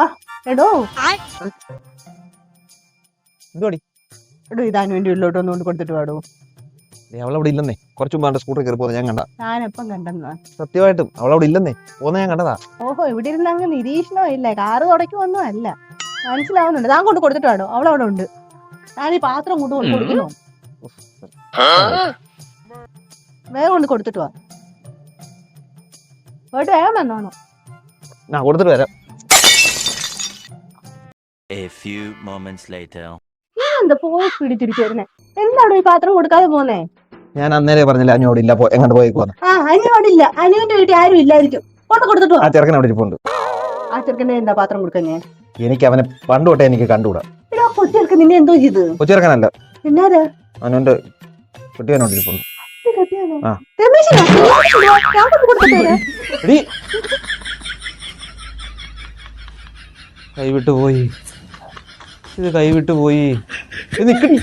ആ എടോ എന്തുവാടി? എടോ ഇതാനും വേണ്ടി ഉള്ളിലോട്ട് ഒന്ന് കൊണ്ട് കൊടുത്തിട്ട് പാടോ. അവളവിടെ ഇല്ലെന്നേ. കുറച്ചു മുമ്പ് സ്കൂട്ടർ കയറി പോകുന്നത് ഞാൻ കണ്ട. ഞാനെപ്പം കണ്ടെന്നാ? സത്യമായിട്ടും അവളവിടെ ഇല്ലെന്നേ. പോകുന്ന ഞാൻ കണ്ടതാ. ഓഹോ, ഇവിടെ ഇരുന്ന് അങ്ങ് നിരീക്ഷണോ ഇല്ലേ? കാറ് തുടയ്ക്കൊന്നും അല്ല, മനസ്സിലാവുന്നുണ്ട്. താൻ കൊണ്ട് കൊടുത്തിട്ട് പാടോ, അവളവിടെ ഉണ്ട്. ഞാൻ ഈ പാത്രം കൊണ്ട് കൊടുക്കണോ? വേഗം കൊണ്ട് കൊടുത്തിട്ട് വാ. പോയിട്ട് വേഗം വന്നോണോ. ഞാൻ കൊടുത്തിട്ട് വരാം. A few moments later. ഞാൻ എന്താ പോയി പിടിച്ചിരിച്ചു വരുന്നേ? എന്താണോ ഈ പാത്രം കൊടുക്കാതെ പോന്നേ? ഞാൻ അന്നേരെ പറഞ്ഞില്ല അനു അവിടെ ഇല്ല, എങ്ങോട്ട് പോയിക്കോന്ന്. ആ, അനു അവിടെ ഇല്ല. അനുവിന്റെ വീട്ടിൽ ആരും ഇല്ലായിരിക്കും. കൊണ്ട് കൊടുത്തിട്ട് വാ. ആ ചെറുക്കൻ അവിടെ ഇരിപ്പുണ്ട്. ആ ചെറുക്കന്റെ എന്താ പാത്രം കൊടുക്കാൻ ഞാൻ? എനിക്ക് അവനെ പണ്ട് തൊട്ടേ എനിക്ക് കണ്ടുകൂടാ. എടാ കൊച്ചെറുക്കൻ നിന്നെ എന്തോ ചെയ്ത്? കൊച്ചിറക്കാനല്ല, എന്നാരാ? അനുവിന്റെ കുട്ടിയോട് ഇരിപ്പുണ്ട്. ആ. എടീ, കൈവിട്ടു പോയി. ഇത് കൈവിട്ടു പോയി. നിക്കടി.